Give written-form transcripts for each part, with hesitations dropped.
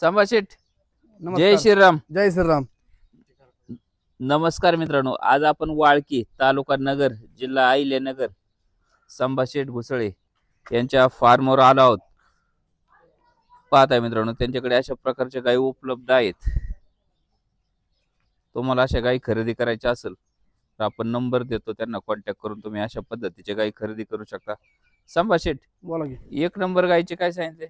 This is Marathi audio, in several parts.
संभाषेठ जय नमस्कार. श्रीराम. जय श्रीराम. नमस्कार मित्रांनो, आज आपण वाळकी तालुका नगर जिल्हा अहिल्यानगर संभाषेठ घुसळे यांच्या फार्मवर आलो आहोत. पाहताय मित्रांनो, त्यांच्याकडे अशा प्रकारच्या गायी उपलब्ध आहेत. तुम्हाला अशा गायी खरेदी करायच्या असेल तर आपण नंबर देतो, त्यांना कॉन्टॅक्ट करून तुम्ही अशा पद्धतीच्या गायी खरेदी करू शकता. संभाषेठ, बोला की. एक नंबर गायीचे काय सांगितले?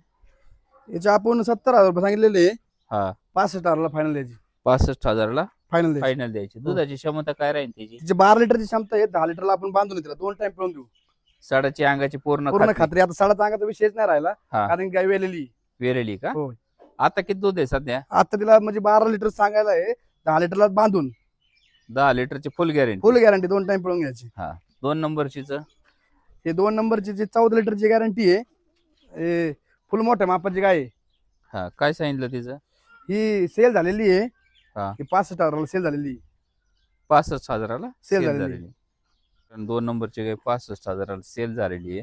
याचे आपण 70,000 रुपये सांगितलेले. हा, 65,000ला फायनल द्यायची. 65,000ला फायनल द्यायची. फायनल द्यायची. दुधाची क्षमता काय राहील त्याची? तिची 12 लिटरची क्षमता आहे. 10 लिटरला आपण बांधून तिला 2 टाइम पिळून देऊ. साडाची अंगाची पूर्ण पूर्ण खात्री? खात्री. आता साडा अंगाचा विषयच नाही राहिला, हा. कारण गाय वेलेली. वेरेली का? हो. आता किती दूध आहे सध्या? आता तिला म्हणजे 12 लिटर सांगायला आहे. 10 लिटरला बांधून 10 लिटरची फुल गॅरंटी. फुल गॅरंटी 2 टाइम पिळून घ्यायची. हा, 2 नंबरचीच हे 2 नंबरची जी 14 लिटरची गॅरंटी आहे. हे फुल मोठ्या मापाची गाय आहे. हा, काय सांगितलं तिचं? ही सेल झालेली आहे. हा. ही 65,000ला सेल झालेली आहे. 65,000ला सेल सेल झालेली. झालेली. 2 नंबरची गाय 65,000ला सेल झालेली आहे.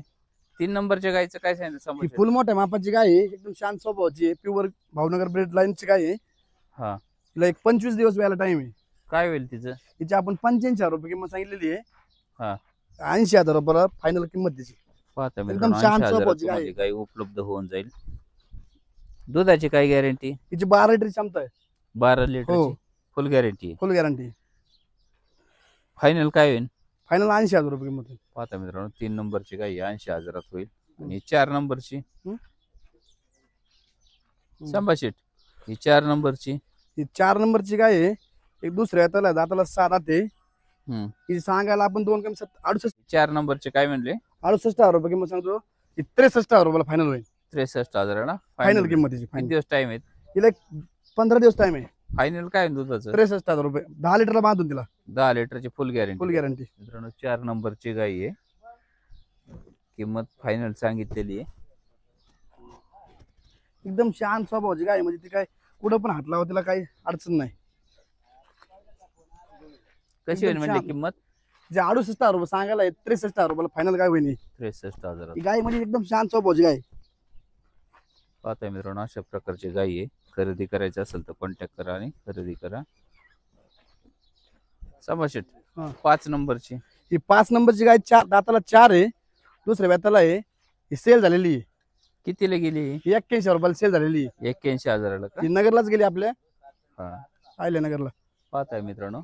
3 नंबरच्या गायचं काय सांगितलं? ही समज. फुल मोठ्या मापाची गाय आहे. एकदम शांत स्वभावाची आहे. प्युअर भावनगर ब्रेड लाईनची गाय आहे. हा, तिला एक 25 दिवस व्हायला टाइम आहे. काय होईल तिचं? तिची आपण 85,000 रुपये किंमत सांगितलेली आहे. हा. 80,000 रुपयाला फायनल किंमत त्याची. पाहता एकदम मित्रांनो, शांत 80,000 स्वभावाची गाय तुम्हाला आहे. गाय उपलब्ध होऊन जाईल. दुधाची काय गॅरंटी? तिची 12 लिटर क्षमता आहे. 12 लिटरची हो. फुल गॅरंटी आहे. फुल गॅरंटी. फायनल काय होईल? फायनल 80,000 रुपये किंमत आहे. पाहता मित्रांनो, 3 नंबरची गाय 80,000 होईल. आणि 4 नंबरची संभाषेठ, ही 4 नंबरची ही 4 नंबरची गाय आहे. एक दुसऱ्या हाताला दाताला 6 दाते. ही सांगायला आपण 2 कमी 68 4 नंबरचे काय म्हणले? 68,000 रुपये किंमत सांगतो. ही 63,000 रुपयाला फायनल होईल. 63,000 फायनल किंमत त्याची. किती फायनल दिवस टाइम आहे? तिला एक 15 दिवस टाइम आहे. फायनल काय आहे दुधाचं? 63,000 रुपये 10 लिटरला बांधून तिला 10 लिटरची फुल गॅरंटी. फुल गॅरंटी. मित्रांनो, 4 नंबरची गाई आहे. किंमत फायनल सांगितलेली आहे. एकदम शांत स्वभावाची गाय, म्हणजे ती काय कुठं पण हात लावा तिला काही अडचण नाही. कशी होईल एकदम म्हणजे शांत. किंमत? जे 68,000 रुपये सांगायला 63,000 रुपयाला फायनल गाय होईल. 63,000. ही गाय म्हणजे एकदम शांत स्वभावाची गाय. पाहताय मित्रांनो, अशा प्रकारची गाई आहे. खरेदी करायची असेल तर कॉन्टॅक्ट करा आणि खरेदी करा. संभाषेठ, हा. 5 नंबरची ही 5 नंबरची गाय 4 दाताला 4 आहे. दुसऱ्या व्यताला आहे. ही सेल झालेली आहे. कितीला गेली? ही 81,000 रुपयाला सेल झालेली आहे. 81,000 का? ही नगरलाच गेली आपल्या हा, अहिल्यानगरला. पाहताय मित्रांनो,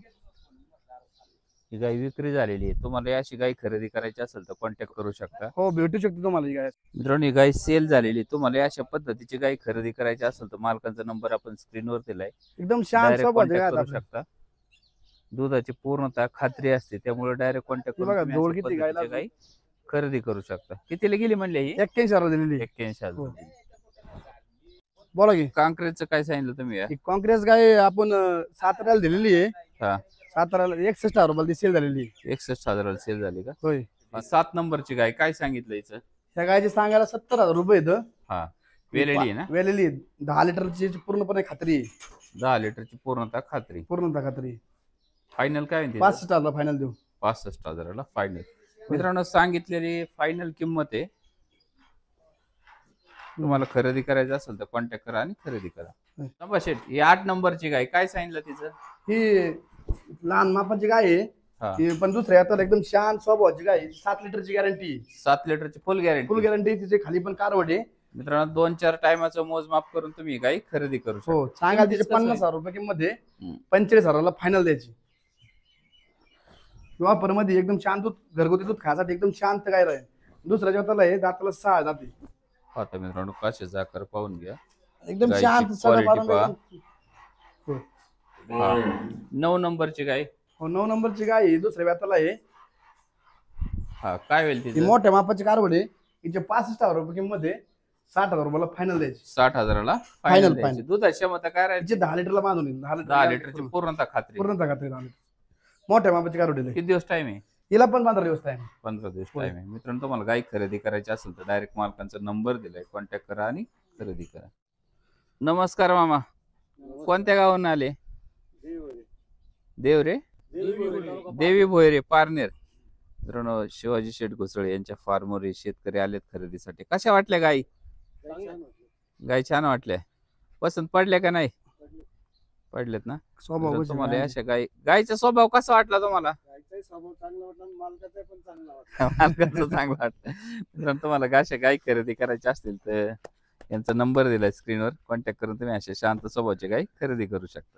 ही गाय विक्री झालेली आहे. तुम्हाला अशी गाय खरेदी करायची असेल तर कॉन्टॅक्ट करू शकता. हो, भेटू शकतो तुम्हाला ही गाय. मित्रांनो, ही गाय सेल झालेली. तुम्हाला अशा पद्धतीची गाय खरेदी करायची असेल तर मालकांचा नंबर आपण स्क्रीनवर दिलाय. एकदम शांत डायरेक्ट स्वभावाची गाय कॉन्टॅक्ट आहे करू आपली. शकता. दुधाची पूर्णतः खात्री असते, त्यामुळे डायरेक्ट कॉन्टॅक्ट हे करून बघा, तुम्ही जोड अशा किती गायला पद्धतीची गाय खरेदी करू शकता. कितीला गेली म्हणले ही? 81,000 दिलेली आहे. 81,000. हो. बोला की. काँक्रीटचं काय सांगितलं तुम्ही? ही काँक्रेस गाय आपण साताऱ्याला दिलेली आहे. हा, साताऱ्याला 61,000 रुपयाला ती सेल झालेली आहे. 61,000 सेल झाली का? होय. 7 नंबरची गाय काय सांगितलं हिचं? ह्या गायची सांगायला 70,000 रुपये येतं. हा, वेलेली आहे ना? वेलेली आहे. 10 लिटरची पूर्णपणे खात्री आहे. 10 लिटरची पूर्णतः खात्री. पूर्णतः खात्री. फायनल काय म्हणते? 65,000 फायनल देऊ. 65,000 फायनल. मित्रांनो, सांगितलेली फायनल किंमत आहे. तुम्हाला खरेदी करायचं असेल तर कॉन्टॅक्ट करा आणि खरेदी करा. संभाषेठ, ही 8 नंबरची गाय काय सांगितलं तिचं? ही लहान मापाची गाय आहे. हा, ही पण दुसऱ्या हाताला एकदम शांत स्वभावाची गाय आहे. 7 लिटरची गॅरंटी. 7 लिटरची फुल फुल गॅरंटी. गॅरंटी. तिचे खाली पण कारवड आहे. मित्रांनो, 2-4 टायमाचं मोजमाप करून तुम्ही ही गाय खरेदी करू हो, शकता. सांगा तिचे किमतीच कसं 50,000 रुपये किंमत आहे. हम्म. 45,000ला फायनल द्यायची. वापर मध्ये एकदम शांत दूध, घरगुती दूध खायसाठी एकदम शांत गाय राहील. दुसऱ्या हाताला आहे. दाताला 6 दाते. पाहता मित्रांनो, कसे आकार पाहून घ्या. एकदम गायची शांत quality सगळं पहा. हो. हा, 9 नंबरची गाय. हो, 9 नंबरची गाय आहे. दुसऱ्या व्यताला आहे. हा, काय होईल ही तिचं? मोठ्या मापाची कारवड आहे. हिचे 65,000 रुपये किंमत आहे. 60,000 रुपयाला फायनल द्यायची. 60,000 Final, फायनल final. द्यायची. दुधाची क्षमता काय राहील? हिचे 10 लिटरला बांधून येईल. 10 लिटरची पूर्णतः खात्री. पूर्ण खात्री 10 लिटर. मोठ्या मापाची कारवड आहे. किती दिवस टाइम आहे? हिला पण 15 दिवस टाइम. 15 दिवस होय. टाइम आहे. मित्रांनो, तुम्हाला गाय खरेदी करायची असेल तर डायरेक्ट मालकांचा नंबर दिलाय. कॉन्टॅक्ट करा आणि खरेदी करा. नमस्कार मामा, कोणत्या गावाहून आले? देव रे, देवी भोयरे, पारनेर. मित्रांनो, शिवाजी शेठ घुसळे यांच्या फार्मवर शेतकरी आलेत खरेदीसाठी. कशा वाटल्या गाई? गाय छान वाटल्या. पसंत पडल्या का नाही? पडलेत ना. स्वभाव तर कसे तुम्हाला काय? अशा गायचा स्वभाव कसा वाटला तुम्हाला? गायचाही स्वभाव चांगला वाटला आणि मालकाचा पण चांगला वाटला. मालकाचं चांगलं वाटलं. मित्रांनो, तुम्हाला अशा गाय खरेदी करायची असतील तर यांचा नंबर दिलाय स्क्रीनवर, कॉन्टॅक्ट करून तुम्ही अशा शांत स्वभावाची गाय खरेदी करू शकता.